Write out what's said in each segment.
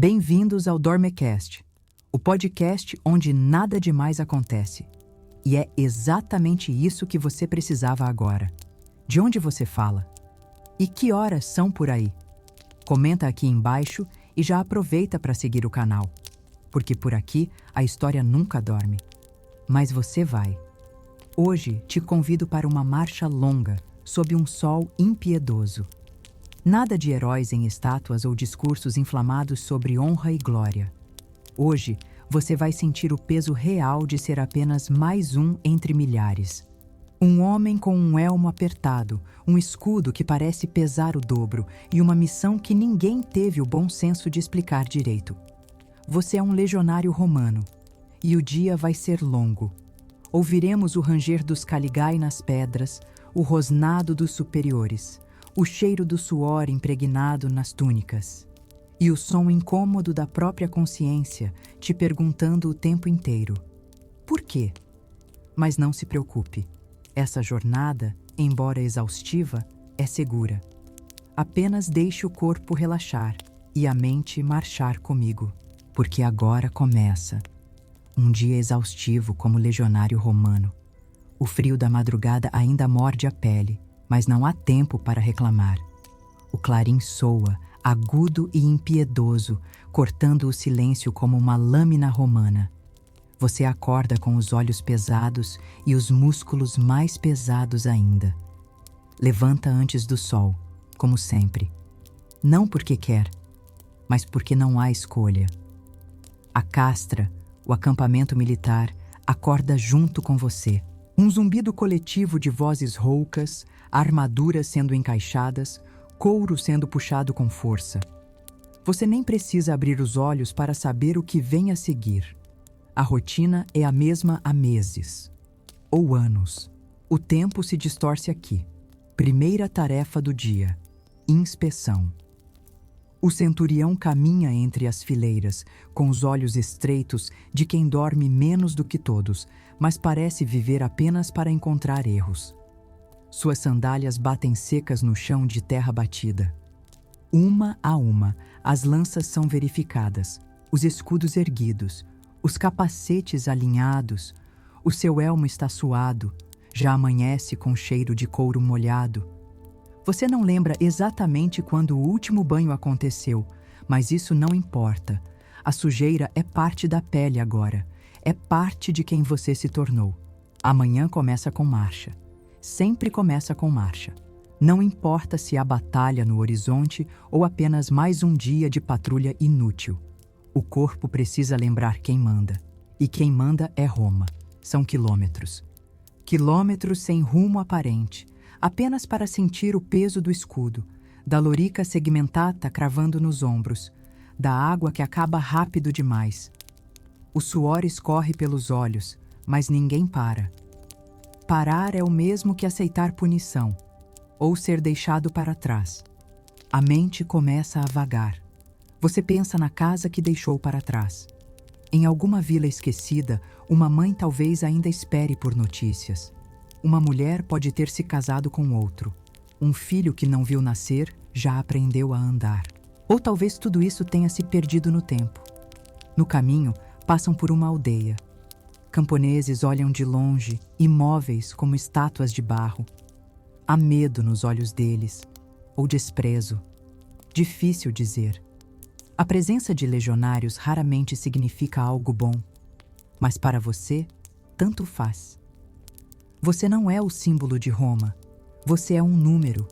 Bem-vindos ao Dormecast, o podcast onde nada demais acontece. E é exatamente isso que você precisava agora. De onde você fala? E que horas são por aí? Comenta aqui embaixo e já aproveita para seguir o canal, porque por aqui a história nunca dorme. Mas você vai. Hoje te convido para uma marcha longa sob um sol impiedoso. Nada de heróis em estátuas ou discursos inflamados sobre honra e glória. Hoje, você vai sentir o peso real de ser apenas mais um entre milhares. Um homem com um elmo apertado, um escudo que parece pesar o dobro e uma missão que ninguém teve o bom senso de explicar direito. Você é um legionário romano, e o dia vai ser longo. Ouviremos o ranger dos caligai nas pedras, o rosnado dos superiores, o cheiro do suor impregnado nas túnicas e o som incômodo da própria consciência te perguntando o tempo inteiro: por quê? Mas não se preocupe, essa jornada, embora exaustiva, é segura. Apenas deixe o corpo relaxar e a mente marchar comigo, porque agora começa um dia exaustivo como legionário romano. O frio da madrugada ainda morde a pele, mas não há tempo para reclamar. O clarim soa, agudo e impiedoso, cortando o silêncio como uma lâmina romana. Você acorda com os olhos pesados e os músculos mais pesados ainda. Levanta antes do sol, como sempre. Não porque quer, mas porque não há escolha. A castra, o acampamento militar, acorda junto com você. Um zumbido coletivo de vozes roucas, armaduras sendo encaixadas, couro sendo puxado com força. Você nem precisa abrir os olhos para saber o que vem a seguir. A rotina é a mesma há meses, ou anos. O tempo se distorce aqui. Primeira tarefa do dia: inspeção. O centurião caminha entre as fileiras, com os olhos estreitos de quem dorme menos do que todos, mas parece viver apenas para encontrar erros. Suas sandálias batem secas no chão de terra batida. Uma a uma, as lanças são verificadas, os escudos erguidos, os capacetes alinhados, o seu elmo está suado, já amanhece com cheiro de couro molhado. Você não lembra exatamente quando o último banho aconteceu, mas isso não importa. A sujeira é parte da pele agora, é parte de quem você se tornou. Amanhã começa com marcha. Sempre começa com marcha. Não importa se há batalha no horizonte ou apenas mais um dia de patrulha inútil. O corpo precisa lembrar quem manda. E quem manda é Roma. São quilômetros. Quilômetros sem rumo aparente, apenas para sentir o peso do escudo, da lorica segmentada cravando nos ombros, da água que acaba rápido demais. O suor escorre pelos olhos, mas ninguém para. Parar é o mesmo que aceitar punição, ou ser deixado para trás. A mente começa a vagar. Você pensa na casa que deixou para trás. Em alguma vila esquecida, uma mãe talvez ainda espere por notícias. Uma mulher pode ter se casado com outro. Um filho que não viu nascer já aprendeu a andar. Ou talvez tudo isso tenha se perdido no tempo. No caminho, passam por uma aldeia. Camponeses olham de longe, imóveis como estátuas de barro. Há medo nos olhos deles, ou desprezo. Difícil dizer. A presença de legionários raramente significa algo bom, mas para você, tanto faz. Você não é o símbolo de Roma. Você é um número,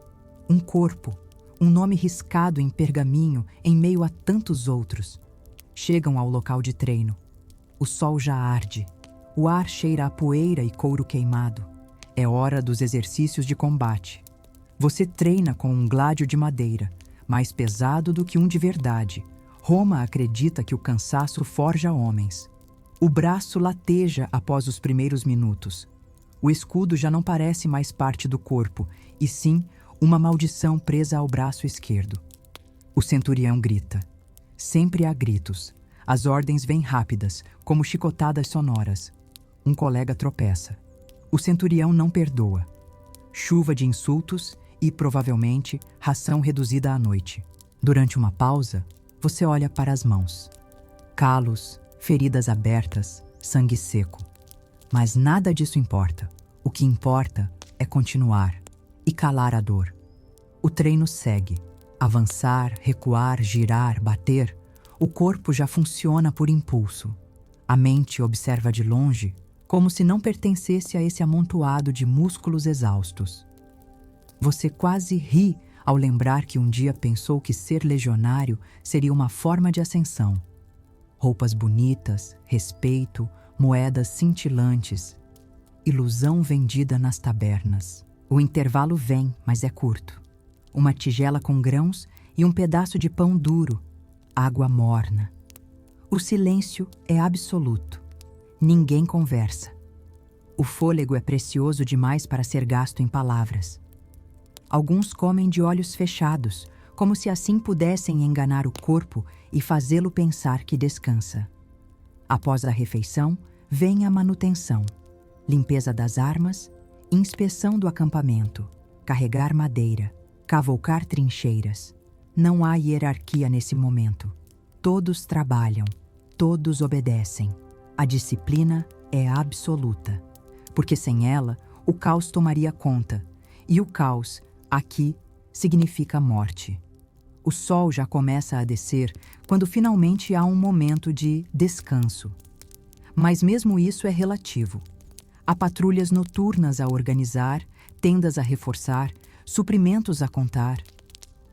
um corpo, um nome riscado em pergaminho em meio a tantos outros. Chegam ao local de treino. O sol já arde. O ar cheira a poeira e couro queimado. É hora dos exercícios de combate. Você treina com um gládio de madeira, mais pesado do que um de verdade. Roma acredita que o cansaço forja homens. O braço lateja após os primeiros minutos. O escudo já não parece mais parte do corpo, e sim uma maldição presa ao braço esquerdo. O centurião grita. Sempre há gritos. As ordens vêm rápidas, como chicotadas sonoras. Um colega tropeça. O centurião não perdoa. Chuva de insultos e, provavelmente, ração reduzida à noite. Durante uma pausa, Você olha para as mãos. Calos, feridas abertas, sangue seco. Mas nada disso importa. O que importa é continuar e calar a dor. O treino segue. Avançar, recuar, girar, bater. O corpo já funciona por impulso. A mente observa de longe, como se não pertencesse a esse amontoado de músculos exaustos. Você quase ri ao lembrar que um dia pensou que ser legionário seria uma forma de ascensão. Roupas bonitas, respeito, moedas cintilantes. Ilusão vendida nas tabernas. O intervalo vem, mas é curto. Uma tigela com grãos e um pedaço de pão duro. Água morna. O silêncio é absoluto. Ninguém conversa. O fôlego é precioso demais para ser gasto em palavras. Alguns comem de olhos fechados, como se assim pudessem enganar o corpo e fazê-lo pensar que descansa. Após a refeição, vem a manutenção. Limpeza das armas, inspeção do acampamento, carregar madeira, cavocar trincheiras. Não há hierarquia nesse momento. Todos trabalham, todos obedecem. A disciplina é absoluta, porque sem ela, o caos tomaria conta, e o caos, aqui, significa morte. O sol já começa a descer quando finalmente há um momento de descanso. Mas mesmo isso é relativo. Há patrulhas noturnas a organizar, tendas a reforçar, suprimentos a contar.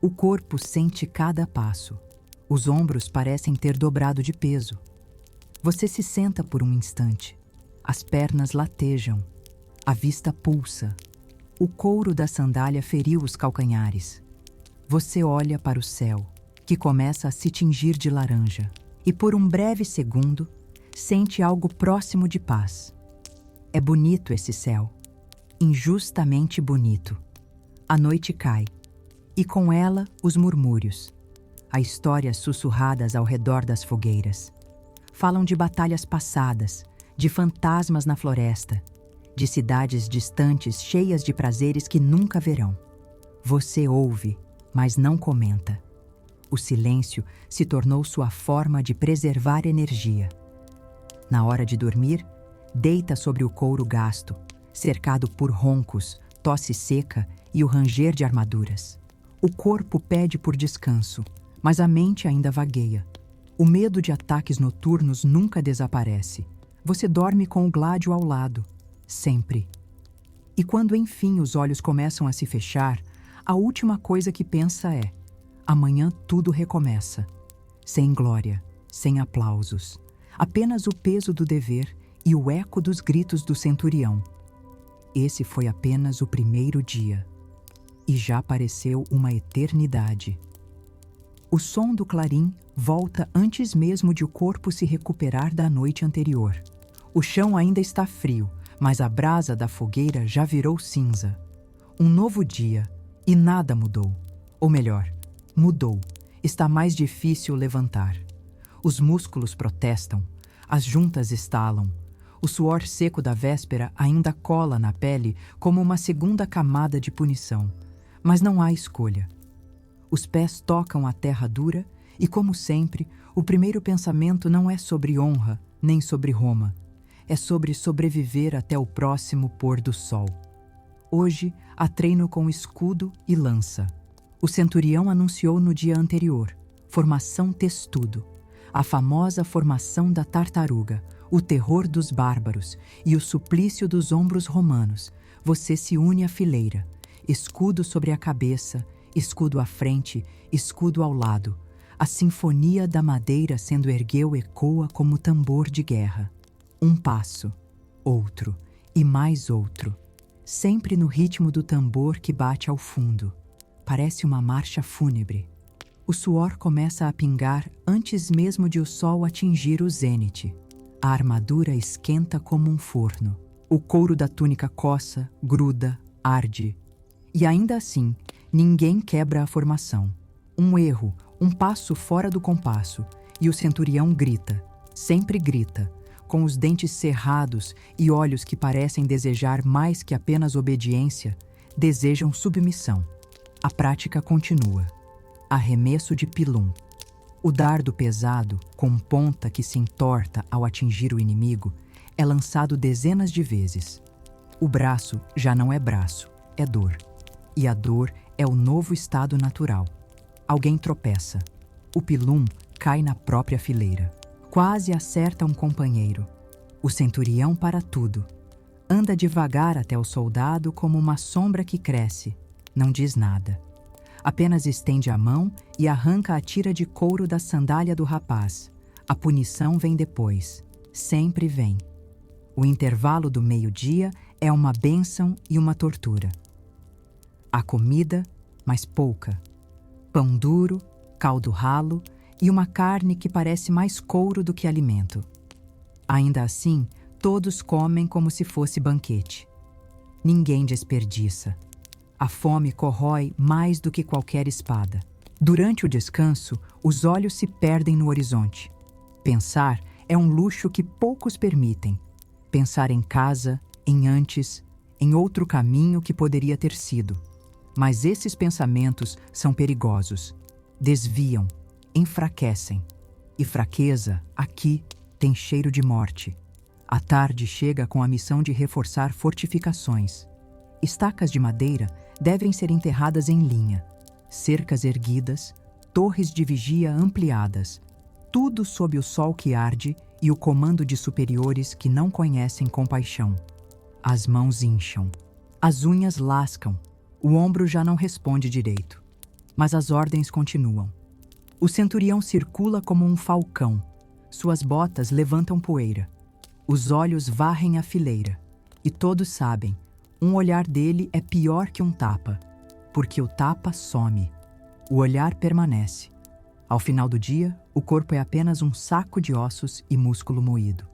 O corpo sente cada passo. Os ombros parecem ter dobrado de peso. Você se senta por um instante. As pernas latejam. A vista pulsa. O couro da sandália feriu os calcanhares. Você olha para o céu, que começa a se tingir de laranja, e por um breve segundo, sente algo próximo de paz. É bonito esse céu. Injustamente bonito. A noite cai, e com ela os murmúrios. Há histórias sussurradas ao redor das fogueiras. Falam de batalhas passadas, de fantasmas na floresta, de cidades distantes cheias de prazeres que nunca verão. Você ouve, mas não comenta. O silêncio se tornou sua forma de preservar energia. Na hora de dormir, deita sobre o couro gasto, cercado por roncos, tosse seca e o ranger de armaduras. O corpo pede por descanso, mas a mente ainda vagueia. O medo de ataques noturnos nunca desaparece. Você dorme com o gládio ao lado, sempre. E quando enfim os olhos começam a se fechar, a última coisa que pensa é: amanhã tudo recomeça. Sem glória, sem aplausos. Apenas o peso do dever e o eco dos gritos do centurião. Esse foi apenas o primeiro dia. E já pareceu uma eternidade. O som do clarim volta antes mesmo de o corpo se recuperar da noite anterior. O chão ainda está frio, mas a brasa da fogueira já virou cinza. Um novo dia, e nada mudou. Ou melhor, mudou. Está mais difícil levantar. Os músculos protestam, as juntas estalam. O suor seco da véspera ainda cola na pele como uma segunda camada de punição. Mas não há escolha. Os pés tocam a terra dura e, como sempre, o primeiro pensamento não é sobre honra nem sobre Roma. É sobre sobreviver até o próximo pôr do sol. Hoje, há treino com escudo e lança. O centurião anunciou no dia anterior: formação testudo, a famosa formação da tartaruga, o terror dos bárbaros e o suplício dos ombros romanos. Você se une à fileira, escudo sobre a cabeça, escudo à frente, escudo ao lado. A sinfonia da madeira sendo ergueu ecoa como tambor de guerra. Um passo, outro e mais outro, sempre no ritmo do tambor que bate ao fundo. Parece uma marcha fúnebre. O suor começa a pingar antes mesmo de o sol atingir o zênite. A armadura esquenta como um forno. O couro da túnica coça, gruda, arde. E ainda assim, ninguém quebra a formação. Um erro, um passo fora do compasso, e o centurião grita, sempre grita, com os dentes cerrados e olhos que parecem desejar mais que apenas obediência, desejam submissão. A prática continua. Arremesso de pilum. O dardo pesado, com ponta que se entorta ao atingir o inimigo, é lançado dezenas de vezes. O braço já não é braço, é dor. E a dor é o novo estado natural. Alguém tropeça. O pilum cai na própria fileira. Quase acerta um companheiro. O centurião para tudo. Anda devagar até o soldado como uma sombra que cresce. Não diz nada. Apenas estende a mão e arranca a tira de couro da sandália do rapaz. A punição vem depois. Sempre vem. O intervalo do meio-dia é uma bênção e uma tortura. Há comida, mas pouca. Pão duro, caldo ralo e uma carne que parece mais couro do que alimento. Ainda assim, todos comem como se fosse banquete. Ninguém desperdiça. A fome corrói mais do que qualquer espada. Durante o descanso, os olhos se perdem no horizonte. Pensar é um luxo que poucos permitem. Pensar em casa, em antes, em outro caminho que poderia ter sido. Mas esses pensamentos são perigosos. Desviam, enfraquecem. E fraqueza, aqui, tem cheiro de morte. A tarde chega com a missão de reforçar fortificações. Estacas de madeira devem ser enterradas em linha. Cercas erguidas, torres de vigia ampliadas. Tudo sob o sol que arde e o comando de superiores que não conhecem compaixão. As mãos incham. As unhas lascam. O ombro já não responde direito. Mas as ordens continuam. O centurião circula como um falcão. Suas botas levantam poeira. Os olhos varrem a fileira. E todos sabem, um olhar dele é pior que um tapa. Porque o tapa some. O olhar permanece. Ao final do dia, o corpo é apenas um saco de ossos e músculo moído.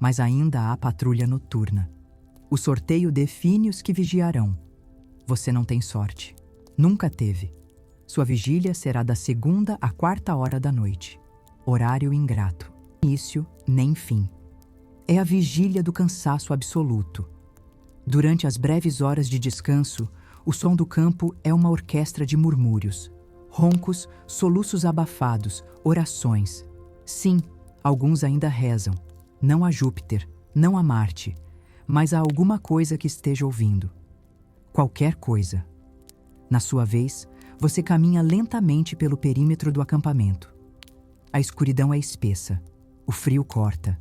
Mas ainda há patrulha noturna. O sorteio define os que vigiarão. Você não tem sorte. Nunca teve. Sua vigília será da 2ª à 4ª hora da noite. Horário ingrato. Início, nem fim. É a vigília do cansaço absoluto. Durante as breves horas de descanso, o som do campo é uma orquestra de murmúrios. Roncos, soluços abafados, orações. Sim, alguns ainda rezam. Não a Júpiter, não a Marte, mas a alguma coisa que esteja ouvindo. Qualquer coisa. Na sua vez, você caminha lentamente pelo perímetro do acampamento. A escuridão é espessa, o frio corta,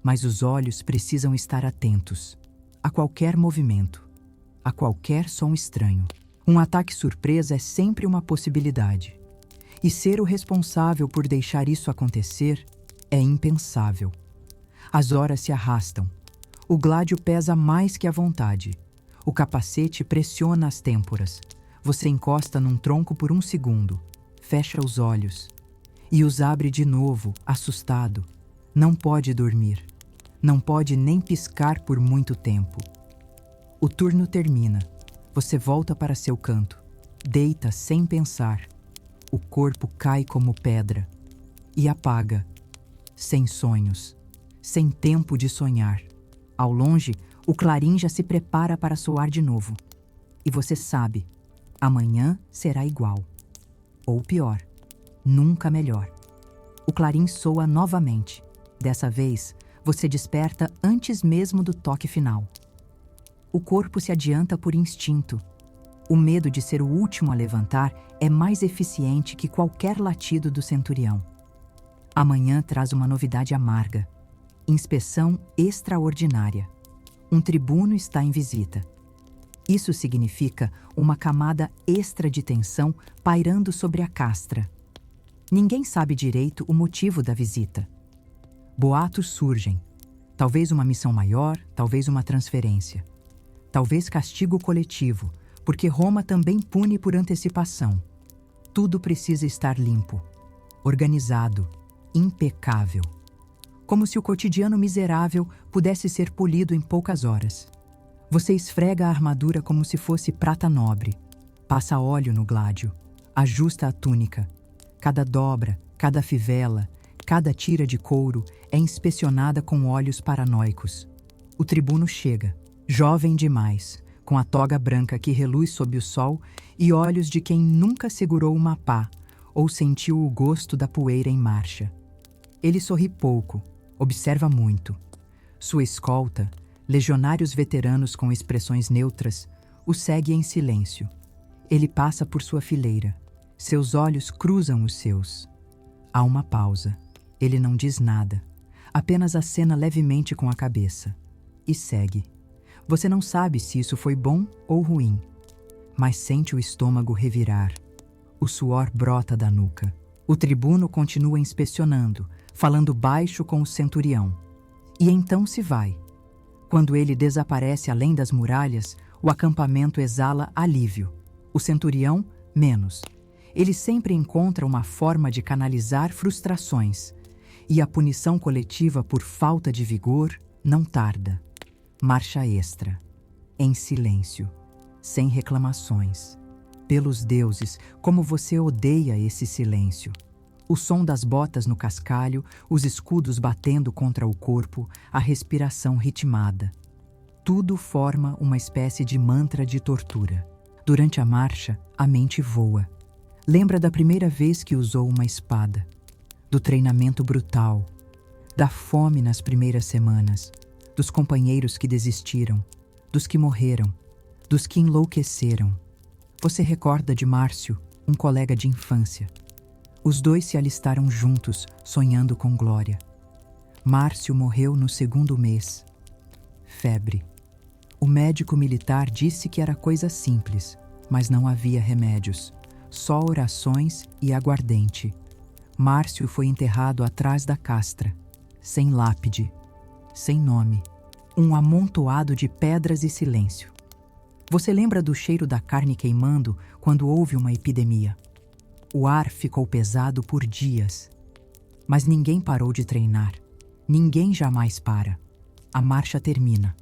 mas os olhos precisam estar atentos a qualquer movimento, a qualquer som estranho. Um ataque surpresa é sempre uma possibilidade, e ser o responsável por deixar isso acontecer é impensável. As horas se arrastam, o gládio pesa mais que a vontade. O capacete pressiona as têmporas. Você encosta num tronco por 1 segundo, fecha os olhos e os abre de novo, assustado. Não pode dormir. Não pode nem piscar por muito tempo. O turno termina. Você volta para seu canto. Deita sem pensar. O corpo cai como pedra e apaga. Sem sonhos. Sem tempo de sonhar. Ao longe, o clarim já se prepara para soar de novo. E você sabe, amanhã será igual. Ou pior, nunca melhor. O clarim soa novamente. Dessa vez, você desperta antes mesmo do toque final. O corpo se adianta por instinto. O medo de ser o último a levantar é mais eficiente que qualquer latido do centurião. Amanhã traz uma novidade amarga. Inspeção extraordinária. Um tribuno está em visita. Isso significa uma camada extra de tensão pairando sobre a castra. Ninguém sabe direito o motivo da visita. Boatos surgem. Talvez uma missão maior, talvez uma transferência. Talvez castigo coletivo, porque Roma também pune por antecipação. Tudo precisa estar limpo, organizado, impecável. Como se o cotidiano miserável pudesse ser polido em poucas horas. Você esfrega a armadura como se fosse prata nobre, passa óleo no gládio, ajusta a túnica. Cada dobra, cada fivela, cada tira de couro é inspecionada com olhos paranoicos. O tribuno chega, jovem demais, com a toga branca que reluz sob o sol e olhos de quem nunca segurou uma pá, ou sentiu o gosto da poeira em marcha. Ele sorri pouco, observa muito. Sua escolta, legionários veteranos com expressões neutras, o segue em silêncio. Ele passa por sua fileira. Seus olhos cruzam os seus. Há uma pausa. Ele não diz nada. Apenas acena levemente com a cabeça. E segue. Você não sabe se isso foi bom ou ruim, mas sente o estômago revirar. O suor brota da nuca. O tribuno continua inspecionando, falando baixo com o centurião. E então se vai. Quando ele desaparece além das muralhas, o acampamento exala alívio. O centurião, menos. Ele sempre encontra uma forma de canalizar frustrações. E a punição coletiva por falta de vigor não tarda. Marcha extra. Em silêncio. Sem reclamações. Pelos deuses, como você odeia esse silêncio. O som das botas no cascalho, os escudos batendo contra o corpo, a respiração ritmada. Tudo forma uma espécie de mantra de tortura. Durante a marcha, a mente voa. Lembra da primeira vez que usou uma espada, do treinamento brutal, da fome nas primeiras semanas, dos companheiros que desistiram, dos que morreram, dos que enlouqueceram. Você recorda de Márcio, um colega de infância. Os dois se alistaram juntos, sonhando com glória. Márcio morreu no 2º mês. Febre. O médico militar disse que era coisa simples, mas não havia remédios. Só orações e aguardente. Márcio foi enterrado atrás da castra, sem lápide, sem nome. Um amontoado de pedras e silêncio. Você lembra do cheiro da carne queimando quando houve uma epidemia? O ar ficou pesado por dias. Mas ninguém parou de treinar. Ninguém jamais para. A marcha termina.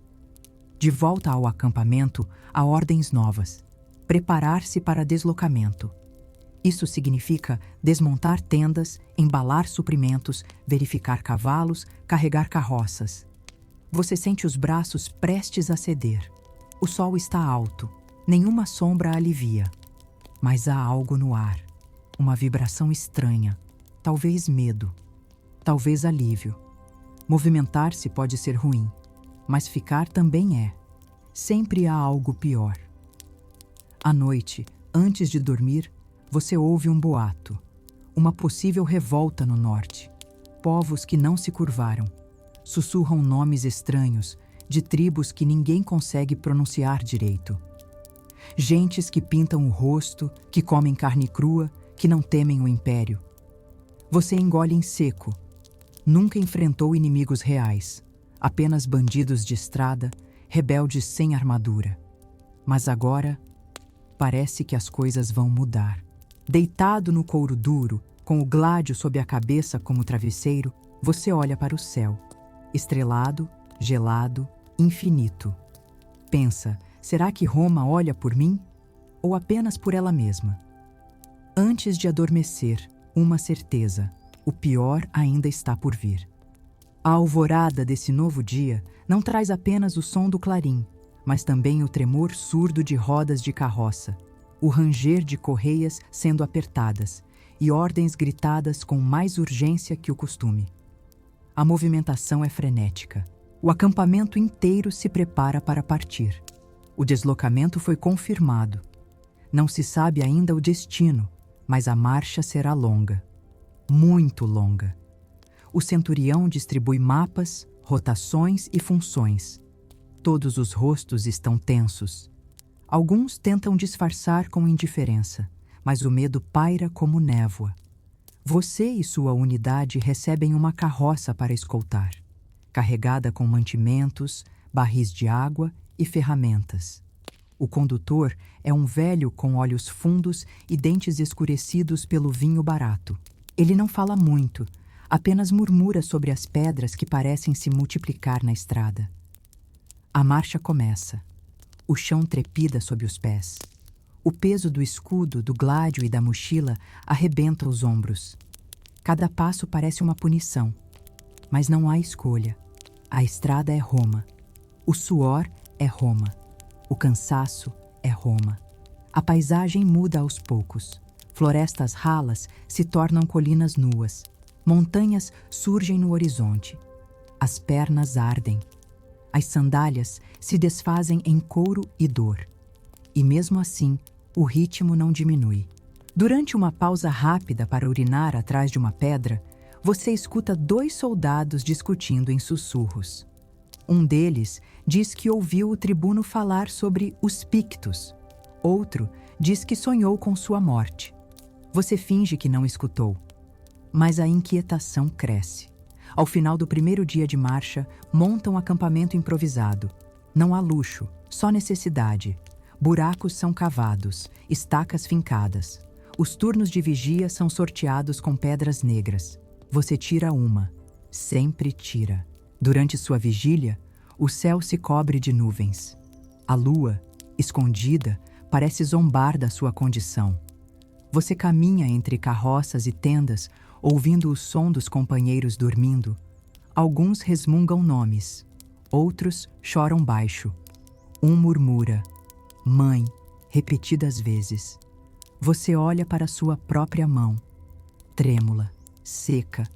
De volta ao acampamento, há ordens novas. Preparar-se para deslocamento. Isso significa desmontar tendas, embalar suprimentos, verificar cavalos, carregar carroças. Você sente os braços prestes a ceder. O sol está alto, nenhuma sombra alivia. Mas há algo no ar, uma vibração estranha, talvez medo, talvez alívio. Movimentar-se pode ser ruim, mas ficar também é. Sempre há algo pior. À noite, antes de dormir, você ouve um boato, uma possível revolta no norte. Povos que não se curvaram, sussurram nomes estranhos, de tribos que ninguém consegue pronunciar direito. Gentes que pintam o rosto, que comem carne crua, que não temem o império. Você engole em seco. Nunca enfrentou inimigos reais, apenas bandidos de estrada, rebeldes sem armadura. Mas agora, parece que as coisas vão mudar. Deitado no couro duro, com o gládio sob a cabeça como travesseiro, você olha para o céu. Estrelado, gelado, infinito. Pensa, será que Roma olha por mim? Ou apenas por ela mesma? Antes de adormecer, uma certeza: o pior ainda está por vir. A alvorada desse novo dia não traz apenas o som do clarim, mas também o tremor surdo de rodas de carroça, o ranger de correias sendo apertadas e ordens gritadas com mais urgência que o costume. A movimentação é frenética. O acampamento inteiro se prepara para partir. O deslocamento foi confirmado. Não se sabe ainda o destino, mas a marcha será longa. Muito longa. O centurião distribui mapas, rotações e funções. Todos os rostos estão tensos. Alguns tentam disfarçar com indiferença, mas o medo paira como névoa. Você e sua unidade recebem uma carroça para escoltar, carregada com mantimentos, barris de água e ferramentas. O condutor é um velho com olhos fundos e dentes escurecidos pelo vinho barato. Ele não fala muito, apenas murmura sobre as pedras que parecem se multiplicar na estrada. A marcha começa. O chão trepida sob os pés. O peso do escudo, do gládio e da mochila arrebenta os ombros. Cada passo parece uma punição. Mas não há escolha. A estrada é Roma. O suor é Roma. O cansaço é Roma. A paisagem muda aos poucos. Florestas ralas se tornam colinas nuas. Montanhas surgem no horizonte. As pernas ardem. As sandálias se desfazem em couro e dor. E mesmo assim, o ritmo não diminui. Durante uma pausa rápida para urinar atrás de uma pedra, você escuta 2 soldados discutindo em sussurros. Um deles diz que ouviu o tribuno falar sobre os Pictos. Outro diz que sonhou com sua morte. Você finge que não escutou. Mas a inquietação cresce. Ao final do primeiro dia de marcha, montam um acampamento improvisado. Não há luxo, só necessidade. Buracos são cavados, estacas fincadas. Os turnos de vigia são sorteados com pedras negras. Você tira uma. Sempre tira. Durante sua vigília, o céu se cobre de nuvens. A lua, escondida, parece zombar da sua condição. Você caminha entre carroças e tendas, ouvindo o som dos companheiros dormindo. Alguns resmungam nomes, outros choram baixo. Um murmura, "Mãe", repetidas vezes. Você olha para sua própria mão, trêmula, seca,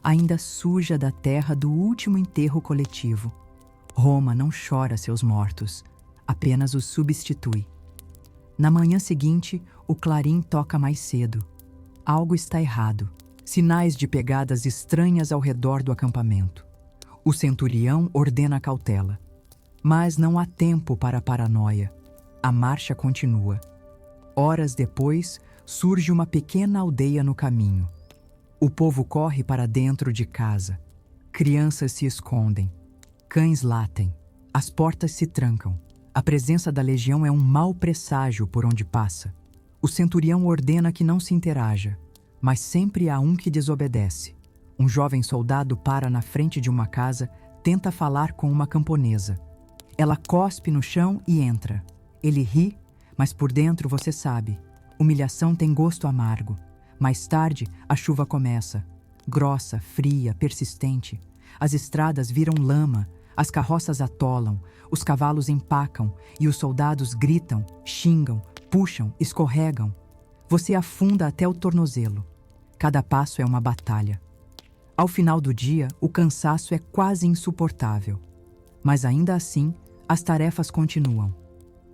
ainda suja da terra do último enterro coletivo. Roma não chora seus mortos, apenas os substitui. Na manhã seguinte, o clarim toca mais cedo. Algo está errado. Sinais de pegadas estranhas ao redor do acampamento. O centurião ordena cautela. Mas não há tempo para a paranoia. A marcha continua. Horas depois, surge uma pequena aldeia no caminho. O povo corre para dentro de casa. Crianças se escondem. Cães latem. As portas se trancam. A presença da legião é um mau presságio por onde passa. O centurião ordena que não se interaja, mas sempre há um que desobedece. Um jovem soldado para na frente de uma casa, tenta falar com uma camponesa. Ela cospe no chão e entra. Ele ri, mas por dentro você sabe. Humilhação tem gosto amargo. Mais tarde, a chuva começa. Grossa, fria, persistente. As estradas viram lama, as carroças atolam, os cavalos empacam e os soldados gritam, xingam, puxam, escorregam. Você afunda até o tornozelo. Cada passo é uma batalha. Ao final do dia, o cansaço é quase insuportável. Mas ainda assim, as tarefas continuam.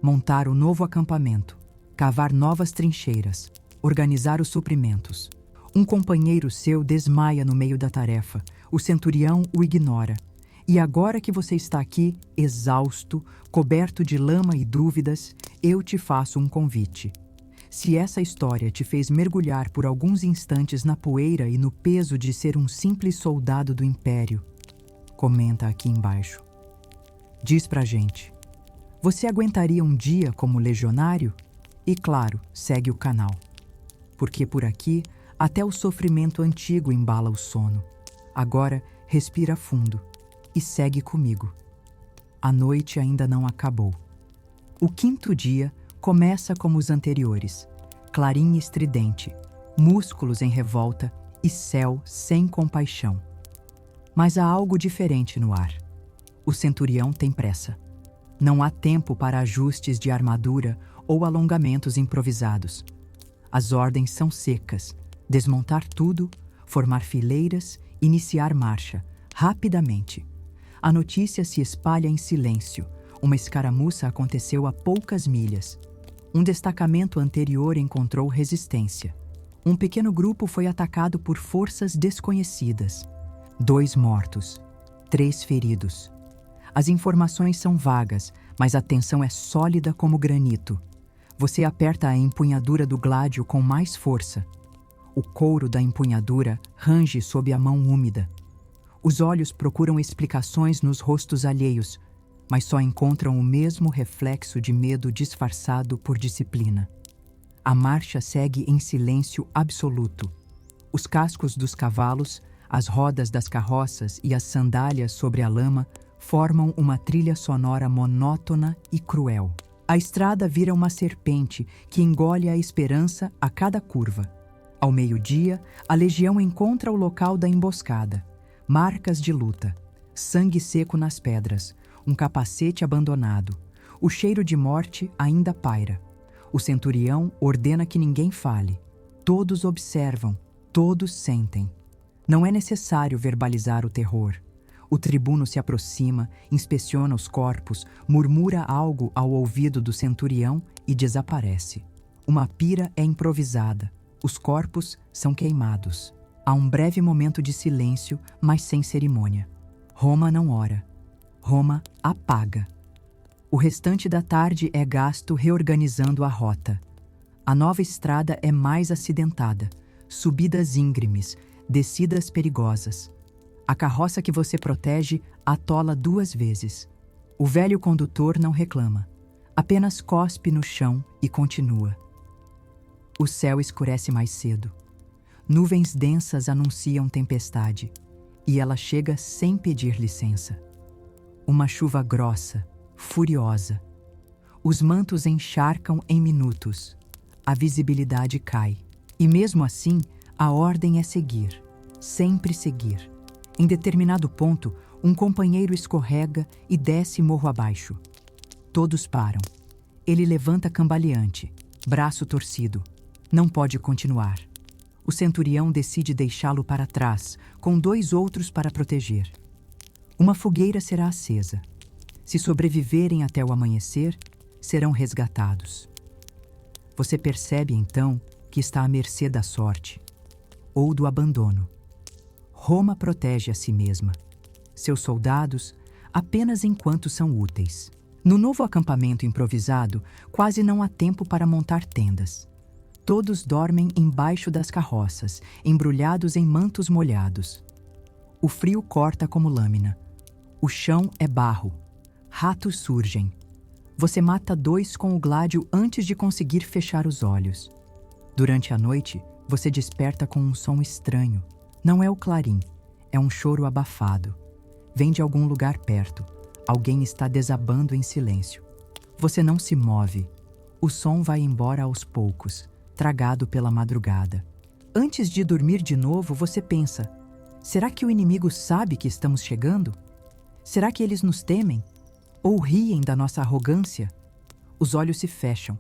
Montar o novo acampamento, cavar novas trincheiras, organizar os suprimentos. Um companheiro seu desmaia no meio da tarefa. O centurião o ignora. E agora que você está aqui, exausto, coberto de lama e dúvidas, eu te faço um convite. Se essa história te fez mergulhar por alguns instantes na poeira e no peso de ser um simples soldado do Império, comenta aqui embaixo. Diz pra gente, você aguentaria um dia como legionário? E claro, segue o canal. Porque por aqui, até o sofrimento antigo embala o sono. Agora, respira fundo e segue comigo. A noite ainda não acabou. O 5º dia começa como os anteriores. Clarim estridente, músculos em revolta e céu sem compaixão. Mas há algo diferente no ar. O centurião tem pressa. Não há tempo para ajustes de armadura ou alongamentos improvisados. As ordens são secas. Desmontar tudo, formar fileiras, iniciar marcha, rapidamente. A notícia se espalha em silêncio. Uma escaramuça aconteceu a poucas milhas. Um destacamento anterior encontrou resistência. Um pequeno grupo foi atacado por forças desconhecidas. 2 mortos, 3 feridos. As informações são vagas, mas a tensão é sólida como granito. Você aperta a empunhadura do gládio com mais força. O couro da empunhadura range sob a mão úmida. Os olhos procuram explicações nos rostos alheios, mas só encontram o mesmo reflexo de medo disfarçado por disciplina. A marcha segue em silêncio absoluto. Os cascos dos cavalos, as rodas das carroças e as sandálias sobre a lama formam uma trilha sonora monótona e cruel. A estrada vira uma serpente que engole a esperança a cada curva. Ao meio-dia, a legião encontra o local da emboscada. Marcas de luta, sangue seco nas pedras, um capacete abandonado. O cheiro de morte ainda paira. O centurião ordena que ninguém fale. Todos observam, todos sentem. Não é necessário verbalizar o terror. O tribuno se aproxima, inspeciona os corpos, murmura algo ao ouvido do centurião e desaparece. Uma pira é improvisada. Os corpos são queimados. Há um breve momento de silêncio, mas sem cerimônia. Roma não ora. Roma apaga. O restante da tarde é gasto reorganizando a rota. A nova estrada é mais acidentada, subidas íngremes, descidas perigosas. A carroça que você protege atola 2 vezes. O velho condutor não reclama, apenas cospe no chão e continua. O céu escurece mais cedo. Nuvens densas anunciam tempestade, e ela chega sem pedir licença. Uma chuva grossa, furiosa. Os mantos encharcam em minutos. A visibilidade cai. E mesmo assim, a ordem é seguir. Sempre seguir. Em determinado ponto, um companheiro escorrega e desce morro abaixo. Todos param. Ele levanta cambaleante, braço torcido. Não pode continuar. O centurião decide deixá-lo para trás, com 2 outros para proteger. Uma fogueira será acesa. Se sobreviverem até o amanhecer, serão resgatados. Você percebe então que está à mercê da sorte ou do abandono. Roma protege a si mesma. Seus soldados, apenas enquanto são úteis. No novo acampamento improvisado, quase não há tempo para montar tendas. Todos dormem embaixo das carroças, embrulhados em mantos molhados. O frio corta como lâmina. O chão é barro. Ratos surgem. Você mata 2 com o gládio antes de conseguir fechar os olhos. Durante a noite, você desperta com um som estranho. Não é o clarim, é um choro abafado. Vem de algum lugar perto. Alguém está desabando em silêncio. Você não se move. O som vai embora aos poucos, tragado pela madrugada. Antes de dormir de novo, você pensa: será que o inimigo sabe que estamos chegando? Será que eles nos temem? Ou riem da nossa arrogância? Os olhos se fecham.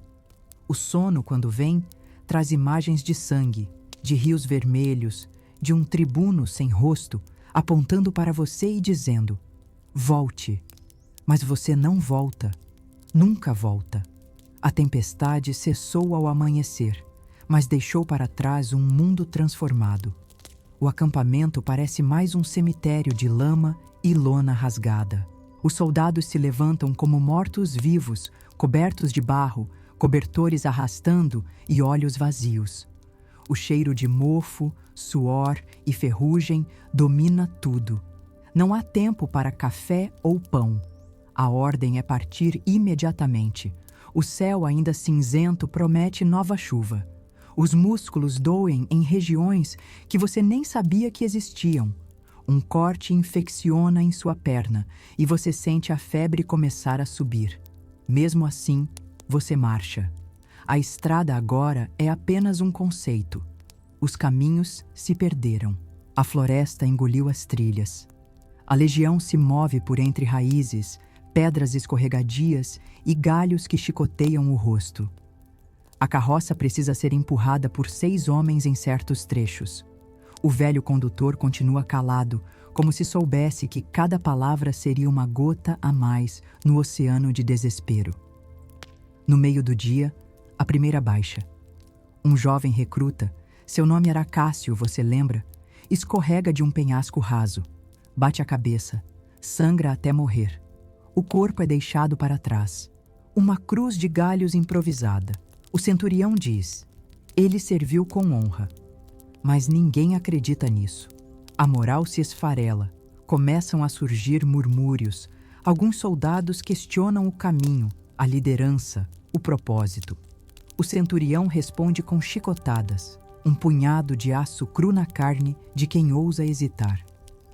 O sono, quando vem, traz imagens de sangue, de rios vermelhos, de um tribuno sem rosto, apontando para você e dizendo: volte. Mas você não volta. Nunca volta. A tempestade cessou ao amanhecer, mas deixou para trás um mundo transformado. O acampamento parece mais um cemitério de lama e lona rasgada. Os soldados se levantam como mortos-vivos, cobertos de barro, cobertores arrastando e olhos vazios. O cheiro de mofo, suor e ferrugem domina tudo. Não há tempo para café ou pão. A ordem é partir imediatamente. O céu ainda cinzento promete nova chuva. Os músculos doem em regiões que você nem sabia que existiam. Um corte infecciona em sua perna e você sente a febre começar a subir. Mesmo assim, você marcha. A estrada agora é apenas um conceito. Os caminhos se perderam. A floresta engoliu as trilhas. A legião se move por entre raízes, pedras escorregadias e galhos que chicoteiam o rosto. A carroça precisa ser empurrada por 6 homens em certos trechos. O velho condutor continua calado, como se soubesse que cada palavra seria uma gota a mais no oceano de desespero. No meio do dia, a primeira baixa. Um jovem recruta, seu nome era Cássio, você lembra? Escorrega de um penhasco raso, bate a cabeça, sangra até morrer. O corpo é deixado para trás. Uma cruz de galhos improvisada. O centurião diz: ele serviu com honra. Mas ninguém acredita nisso. A moral se esfarela. Começam a surgir murmúrios. Alguns soldados questionam o caminho, a liderança, o propósito. O centurião responde com chicotadas, um punhado de aço cru na carne de quem ousa hesitar.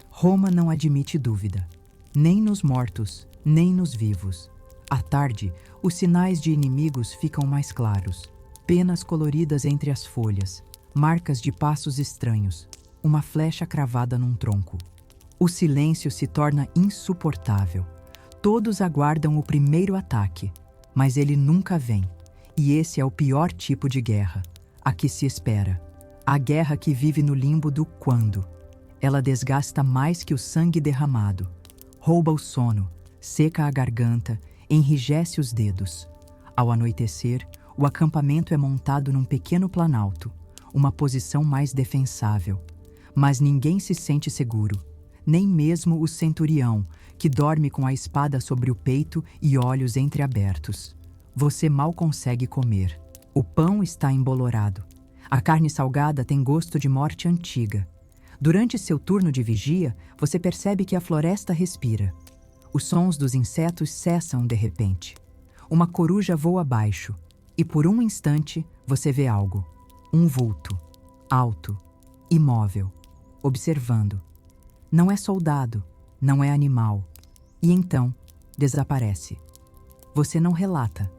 Roma não admite dúvida, nem nos mortos, nem nos vivos. À tarde, os sinais de inimigos ficam mais claros. Penas coloridas entre as folhas, marcas de passos estranhos, uma flecha cravada num tronco. O silêncio se torna insuportável. Todos aguardam o primeiro ataque, mas ele nunca vem. E esse é o pior tipo de guerra, a que se espera. A guerra que vive no limbo do quando. Ela desgasta mais que o sangue derramado. Rouba o sono, seca a garganta, enrijece os dedos. Ao anoitecer, o acampamento é montado num pequeno planalto, uma posição mais defensável. Mas ninguém se sente seguro, nem mesmo o centurião, que dorme com a espada sobre o peito e olhos entreabertos. Você mal consegue comer. O pão está embolorado. A carne salgada tem gosto de morte antiga. Durante seu turno de vigia, você percebe que a floresta respira. Os sons dos insetos cessam de repente. Uma coruja voa abaixo, e por um instante você vê algo. Um vulto, alto, imóvel, observando. Não é soldado, não é animal. E então, desaparece. Você não relata.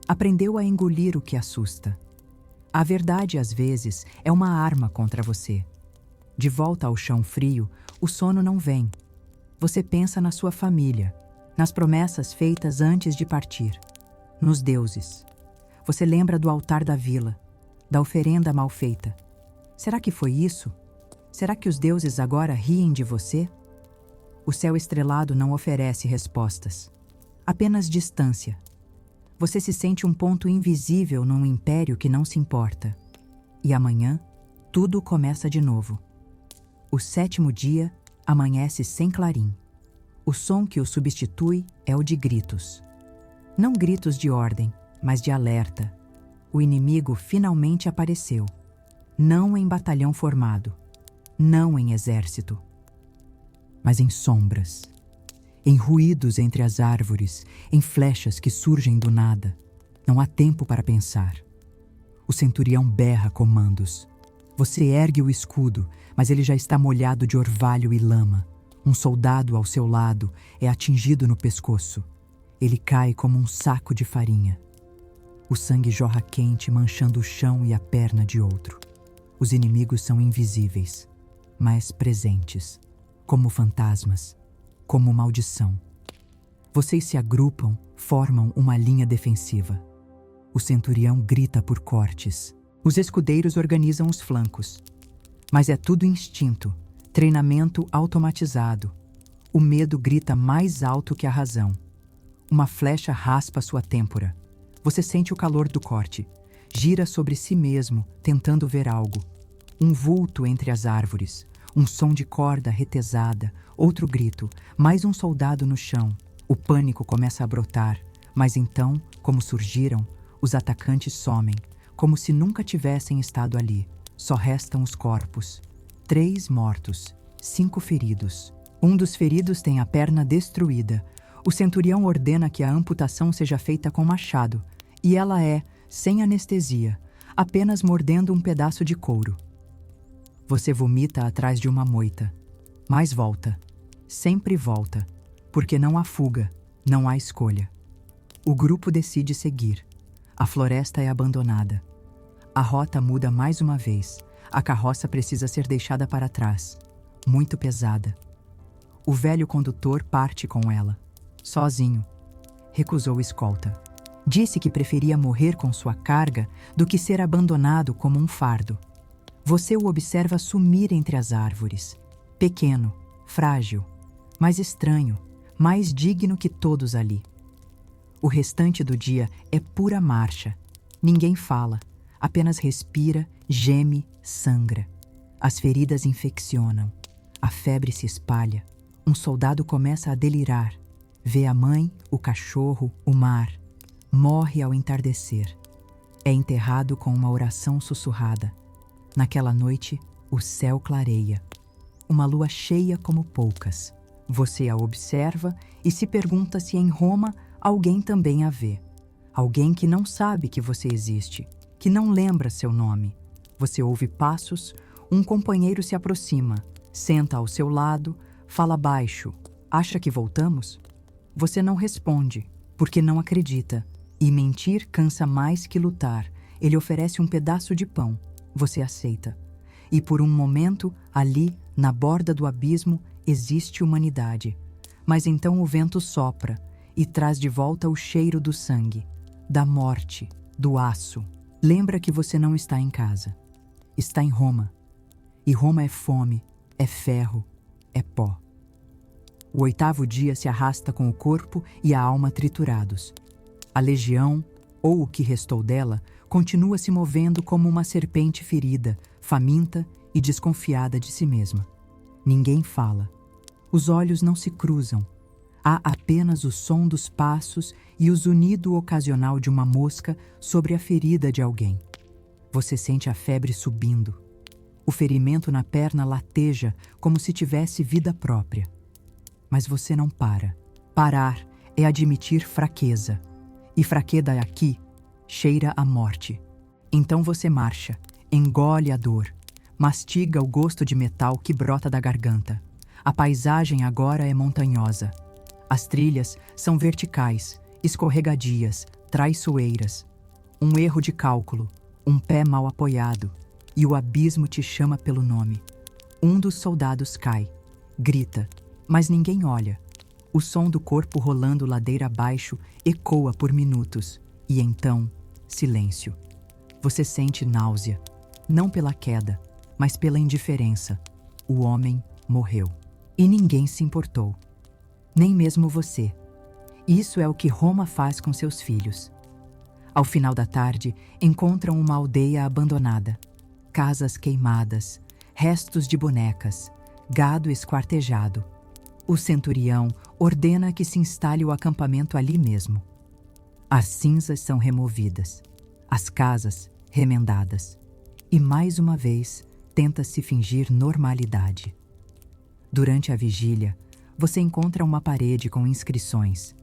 Aprendeu a engolir o que assusta. A verdade, às vezes, é uma arma contra você. De volta ao chão frio, o sono não vem. Você pensa na sua família, nas promessas feitas antes de partir, nos deuses. Você lembra do altar da vila, da oferenda mal feita. Será que foi isso? Será que os deuses agora riem de você? O céu estrelado não oferece respostas, apenas distância. Você se sente um ponto invisível num império que não se importa. E amanhã, tudo começa de novo. O 7º dia amanhece sem clarim. O som que o substitui é o de gritos. Não gritos de ordem, mas de alerta. O inimigo finalmente apareceu. Não em batalhão formado, não em exército, mas em sombras, em ruídos entre as árvores, em flechas que surgem do nada. Não há tempo para pensar. O centurião berra comandos. Você ergue o escudo, mas ele já está molhado de orvalho e lama. Um soldado ao seu lado é atingido no pescoço. Ele cai como um saco de farinha. O sangue jorra quente, manchando o chão e a perna de outro. Os inimigos são invisíveis, mas presentes, como fantasmas, como maldição. Vocês se agrupam, formam uma linha defensiva. O centurião grita por cortes. Os escudeiros organizam os flancos. Mas é tudo instinto, treinamento automatizado. O medo grita mais alto que a razão. Uma flecha raspa sua têmpora. Você sente o calor do corte. Gira sobre si mesmo, tentando ver algo. Um vulto entre as árvores. Um som de corda retesada. Outro grito. Mais um soldado no chão. O pânico começa a brotar. Mas então, como surgiram, os atacantes somem. Como se nunca tivessem estado ali. Só restam os corpos. 3 mortos. 5 feridos. Um dos feridos tem a perna destruída. O centurião ordena que a amputação seja feita com machado. E ela é, sem anestesia, apenas mordendo um pedaço de couro. Você vomita atrás de uma moita. Mas volta. Sempre volta. Porque não há fuga, não há escolha. O grupo decide seguir. A floresta é abandonada. A rota muda mais uma vez. A carroça precisa ser deixada para trás. Muito pesada. O velho condutor parte com ela. Sozinho. Recusou escolta. Disse que preferia morrer com sua carga do que ser abandonado como um fardo. Você o observa sumir entre as árvores. Pequeno, frágil, mas estranho, mais digno que todos ali. O restante do dia é pura marcha. Ninguém fala, apenas respira, geme, sangra. As feridas infeccionam. A febre se espalha. Um soldado começa a delirar. Vê a mãe, o cachorro, o mar. Morre ao entardecer. É enterrado com uma oração sussurrada. Naquela noite, o céu clareia. Uma lua cheia como poucas. Você a observa e se pergunta se em Roma alguém também a vê. Alguém que não sabe que você existe, que não lembra seu nome. Você ouve passos, um companheiro se aproxima, senta ao seu lado, fala baixo. Acha que voltamos? Você não responde, porque não acredita. E mentir cansa mais que lutar. Ele oferece um pedaço de pão. Você aceita. E por um momento, ali, na borda do abismo, existe humanidade. Mas então o vento sopra e traz de volta o cheiro do sangue, da morte, do aço. Lembra que você não está em casa. Está em Roma. E Roma é fome, é ferro, é pó. O 8º dia se arrasta com o corpo e a alma triturados. A legião, ou o que restou dela, continua se movendo como uma serpente ferida, faminta e desconfiada de si mesma. Ninguém fala. Os olhos não se cruzam. Há apenas o som dos passos e o zunido ocasional de uma mosca sobre a ferida de alguém. Você sente a febre subindo. O ferimento na perna lateja como se tivesse vida própria. Mas você não para. Parar é admitir fraqueza. E fraqueza aqui cheira a morte. Então você marcha, engole a dor, mastiga o gosto de metal que brota da garganta. A paisagem agora é montanhosa. As trilhas são verticais, escorregadias, traiçoeiras. Um erro de cálculo, um pé mal apoiado, e o abismo te chama pelo nome. Um dos soldados cai, grita, mas ninguém olha. O som do corpo rolando ladeira abaixo ecoa por minutos, e então, silêncio. Você sente náusea, não pela queda, mas pela indiferença. O homem morreu. E ninguém se importou. Nem mesmo você. Isso é o que Roma faz com seus filhos. Ao final da tarde, encontram uma aldeia abandonada. Casas queimadas, restos de bonecas, gado esquartejado. O centurião ordena que se instale o acampamento ali mesmo. As cinzas são removidas, as casas remendadas. E mais uma vez, tenta-se fingir normalidade. Durante a vigília, você encontra uma parede com inscrições,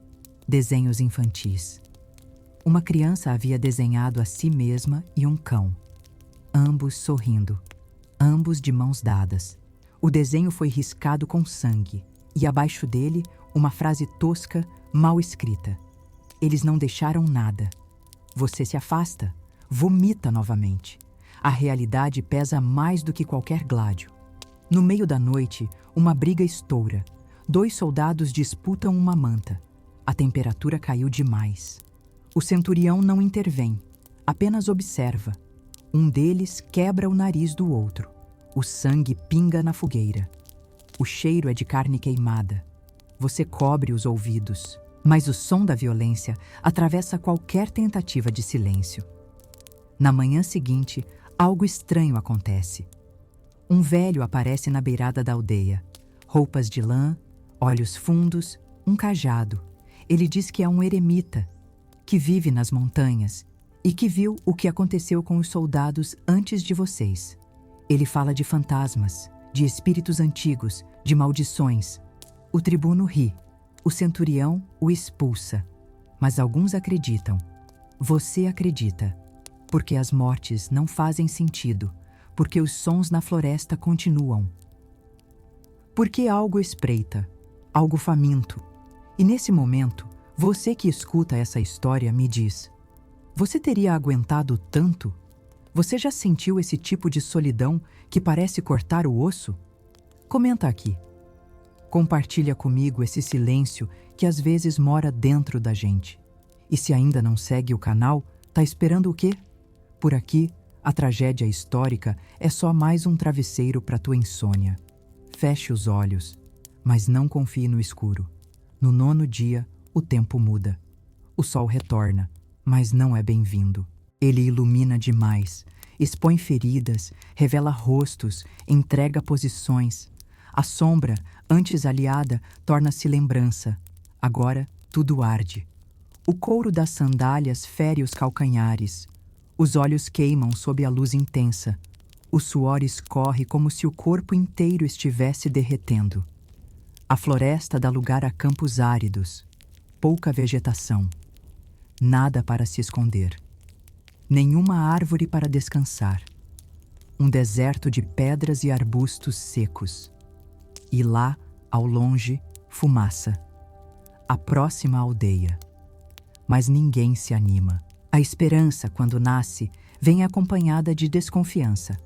desenhos infantis. Uma criança havia desenhado a si mesma e um cão, ambos sorrindo, ambos de mãos dadas. O desenho foi riscado com sangue, e abaixo dele, uma frase tosca, mal escrita. Eles não deixaram nada. Você se afasta, vomita novamente. A realidade pesa mais do que qualquer gládio. No meio da noite, uma briga estoura. 2 soldados disputam uma manta. A temperatura caiu demais. O centurião não intervém, apenas observa. Um deles quebra o nariz do outro. O sangue pinga na fogueira. O cheiro é de carne queimada. Você cobre os ouvidos, mas o som da violência atravessa qualquer tentativa de silêncio. Na manhã seguinte, algo estranho acontece. Um velho aparece na beirada da aldeia. Roupas de lã, olhos fundos, um cajado. Ele diz que é um eremita, que vive nas montanhas e que viu o que aconteceu com os soldados antes de vocês. Ele fala de fantasmas, de espíritos antigos, de maldições. O tribuno ri. O centurião o expulsa. Mas alguns acreditam. Você acredita. Porque as mortes não fazem sentido. Porque os sons na floresta continuam. Porque algo espreita, algo faminto. E nesse momento, você que escuta essa história me diz: você teria aguentado tanto? Você já sentiu esse tipo de solidão que parece cortar o osso? Comenta aqui. Compartilha comigo esse silêncio que às vezes mora dentro da gente. E se ainda não segue o canal, tá esperando o quê? Por aqui, a tragédia histórica é só mais um travesseiro para tua insônia. Feche os olhos, mas não confie no escuro. No 9º dia, o tempo muda. O sol retorna, mas não é bem-vindo. Ele ilumina demais, expõe feridas, revela rostos, entrega posições. A sombra, antes aliada, torna-se lembrança. Agora, tudo arde. O couro das sandálias fere os calcanhares. Os olhos queimam sob a luz intensa. O suor escorre como se o corpo inteiro estivesse derretendo. A floresta dá lugar a campos áridos. Pouca vegetação. Nada para se esconder. Nenhuma árvore para descansar. Um deserto de pedras e arbustos secos. E lá, ao longe, fumaça. A próxima aldeia. Mas ninguém se anima. A esperança, quando nasce, vem acompanhada de desconfiança.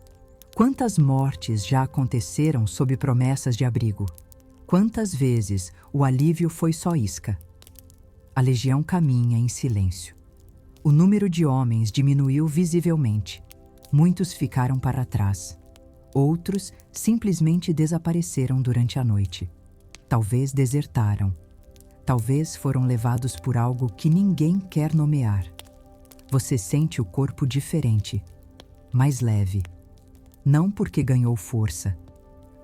Quantas mortes já aconteceram sob promessas de abrigo? Quantas vezes o alívio foi só isca? A legião caminha em silêncio. O número de homens diminuiu visivelmente. Muitos ficaram para trás. Outros simplesmente desapareceram durante a noite. Talvez desertaram. Talvez foram levados por algo que ninguém quer nomear. Você sente o corpo diferente, mais leve. Não porque ganhou força,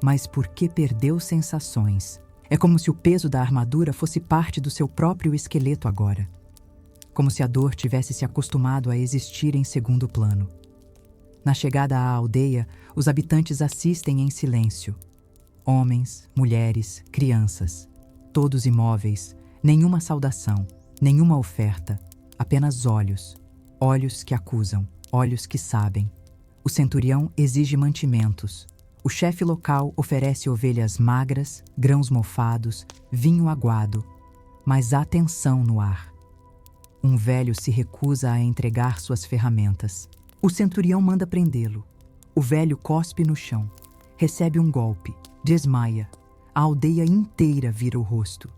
mas porque perdeu sensações. É como se o peso da armadura fosse parte do seu próprio esqueleto agora. Como se a dor tivesse se acostumado a existir em segundo plano. Na chegada à aldeia, os habitantes assistem em silêncio. Homens, mulheres, crianças, todos imóveis, nenhuma saudação, nenhuma oferta, apenas olhos. Olhos que acusam, olhos que sabem. O centurião exige mantimentos. O chefe local oferece ovelhas magras, grãos mofados, vinho aguado. Mas há tensão no ar. Um velho se recusa a entregar suas ferramentas. O centurião manda prendê-lo. O velho cospe no chão. Recebe um golpe. Desmaia. A aldeia inteira vira o rosto.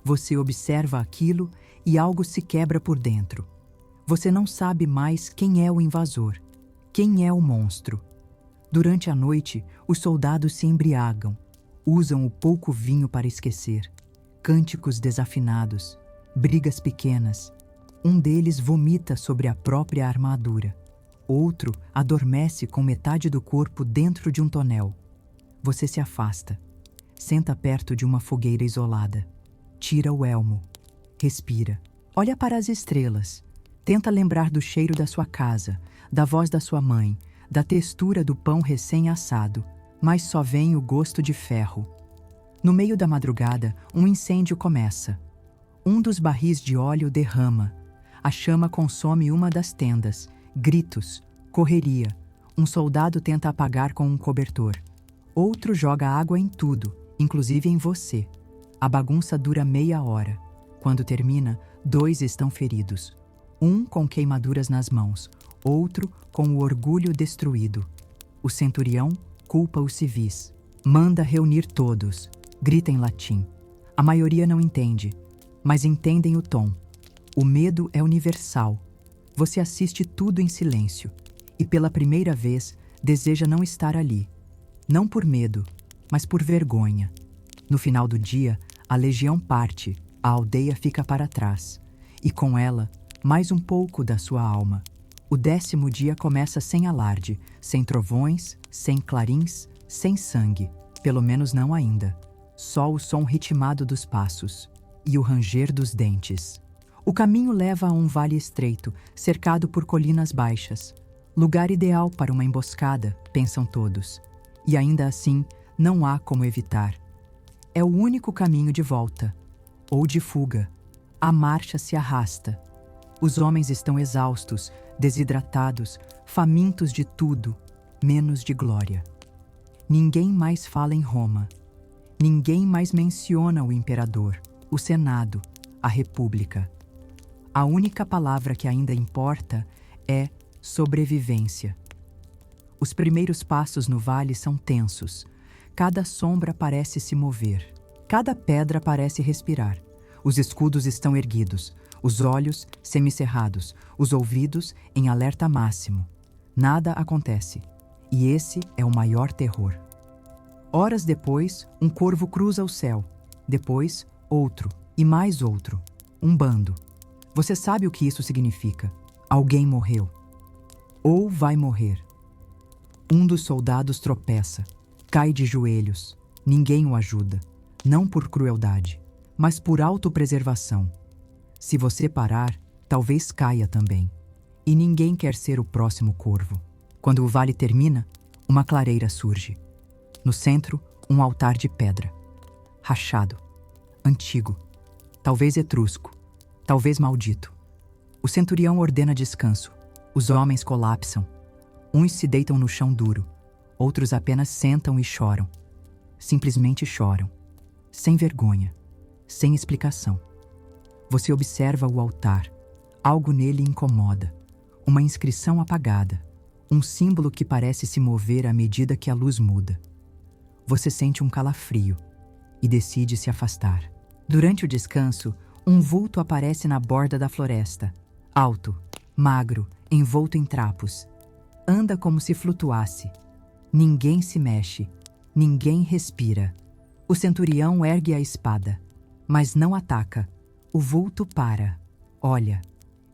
Você observa aquilo e algo se quebra por dentro. Você não sabe mais quem é o invasor, quem é o monstro. Durante a noite, os soldados se embriagam, usam o pouco vinho para esquecer. Cânticos desafinados, brigas pequenas. Um deles vomita sobre a própria armadura. Outro adormece com metade do corpo dentro de um tonel. Você se afasta. Senta perto de uma fogueira isolada. Tira o elmo. Respira. Olha para as estrelas. Tenta lembrar do cheiro da sua casa, da voz da sua mãe, da textura do pão recém-assado, mas só vem o gosto de ferro. No meio da madrugada, um incêndio começa. Um dos barris de óleo derrama. A chama consome uma das tendas. Gritos, correria. Um soldado tenta apagar com um cobertor. Outro joga água em tudo, inclusive em você. A bagunça dura meia hora. Quando termina, 2 estão feridos. Um com queimaduras nas mãos, outro com o orgulho destruído. O centurião culpa os civis. Manda reunir todos. Grita em latim. A maioria não entende, mas entendem o tom. O medo é universal. Você assiste tudo em silêncio e, pela primeira vez, deseja não estar ali. Não por medo, mas por vergonha. No final do dia, a legião parte, a aldeia fica para trás. E com ela, mais um pouco da sua alma. O 10º dia começa sem alarde, sem trovões, sem clarins, sem sangue. Pelo menos não ainda. Só o som ritmado dos passos e o ranger dos dentes. O caminho leva a um vale estreito, cercado por colinas baixas. Lugar ideal para uma emboscada, pensam todos. E ainda assim, não há como evitar. É o único caminho de volta, ou de fuga. A marcha se arrasta. Os homens estão exaustos, desidratados, famintos de tudo, menos de glória. Ninguém mais fala em Roma. Ninguém mais menciona o imperador, o Senado, a República. A única palavra que ainda importa é sobrevivência. Os primeiros passos no vale são tensos. Cada sombra parece se mover. Cada pedra parece respirar. Os escudos estão erguidos. Os olhos semicerrados, os ouvidos em alerta máximo. Nada acontece. E esse é o maior terror. Horas depois, um corvo cruza o céu. Depois, outro. E mais outro. Um bando. Você sabe o que isso significa. Alguém morreu. Ou vai morrer. Um dos soldados tropeça. Cai de joelhos. Ninguém o ajuda. Não por crueldade, mas por autopreservação. Se você parar, talvez caia também. E ninguém quer ser o próximo corvo. Quando o vale termina, uma clareira surge. No centro, um altar de pedra. Rachado. Antigo. Talvez etrusco. Talvez maldito. O centurião ordena descanso. Os homens colapsam. Uns se deitam no chão duro. Outros apenas sentam e choram. Simplesmente choram. Sem vergonha. Sem explicação. Você observa o altar. Algo nele incomoda. Uma inscrição apagada. Um símbolo que parece se mover à medida que a luz muda. Você sente um calafrio e decide se afastar. Durante o descanso, um vulto aparece na borda da floresta. Alto, magro, envolto em trapos. Anda como se flutuasse. Ninguém se mexe, ninguém respira. O centurião ergue a espada, mas não ataca. O vulto para, olha,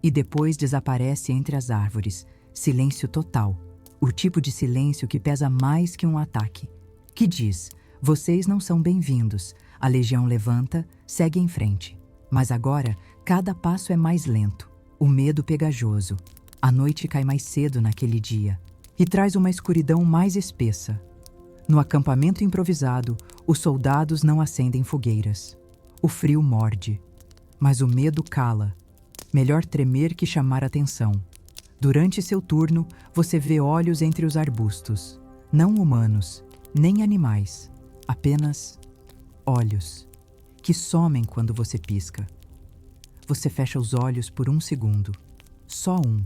e depois desaparece entre as árvores. Silêncio total, o tipo de silêncio que pesa mais que um ataque. Que diz, vocês não são bem-vindos. A legião levanta, segue em frente. Mas agora, cada passo é mais lento, o medo pegajoso. A noite cai mais cedo naquele dia e traz uma escuridão mais espessa. No acampamento improvisado, os soldados não acendem fogueiras. O frio morde, mas o medo cala. Melhor tremer que chamar atenção. Durante seu turno, você vê olhos entre os arbustos. Não humanos, nem animais. Apenas olhos, que somem quando você pisca. Você fecha os olhos por um segundo. Só um.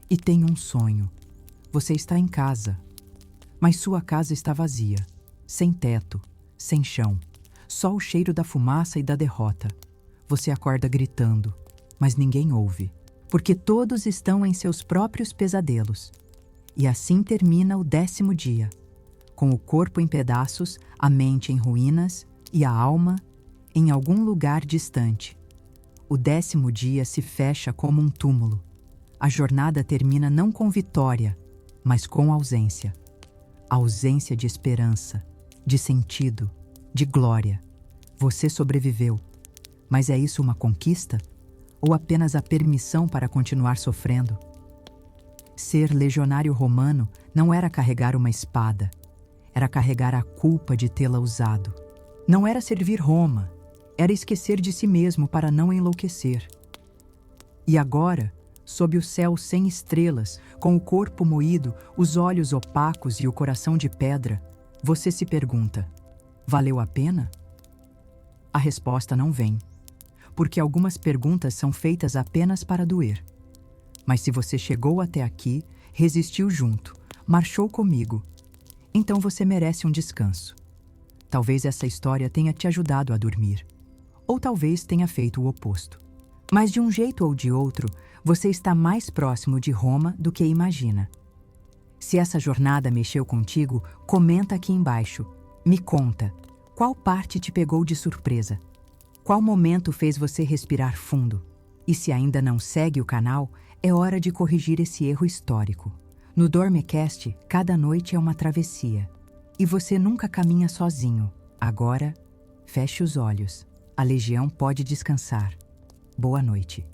E tem um sonho. Você está em casa. Mas sua casa está vazia. Sem teto, sem chão. Só o cheiro da fumaça e da derrota. Você acorda gritando, mas ninguém ouve. Porque todos estão em seus próprios pesadelos. E assim termina o 10º dia, com o corpo em pedaços, a mente em ruínas e a alma em algum lugar distante. O 10º dia se fecha como um túmulo. A jornada termina não com vitória, mas com ausência. Ausência de esperança, de sentido, de glória. Você sobreviveu. Mas é isso uma conquista? Ou apenas a permissão para continuar sofrendo? Ser legionário romano não era carregar uma espada, era carregar a culpa de tê-la usado. Não era servir Roma, era esquecer de si mesmo para não enlouquecer. E agora, sob o céu sem estrelas, com o corpo moído, os olhos opacos e o coração de pedra, você se pergunta: valeu a pena? A resposta não vem, porque algumas perguntas são feitas apenas para doer. Mas se você chegou até aqui, resistiu junto, marchou comigo, então você merece um descanso. Talvez essa história tenha te ajudado a dormir, ou talvez tenha feito o oposto. Mas de um jeito ou de outro, você está mais próximo de Roma do que imagina. Se essa jornada mexeu contigo, comenta aqui embaixo. Me conta, qual parte te pegou de surpresa? Qual momento fez você respirar fundo? E se ainda não segue o canal, é hora de corrigir esse erro histórico. No Dormecast, cada noite é uma travessia. E você nunca caminha sozinho. Agora, feche os olhos. A legião pode descansar. Boa noite.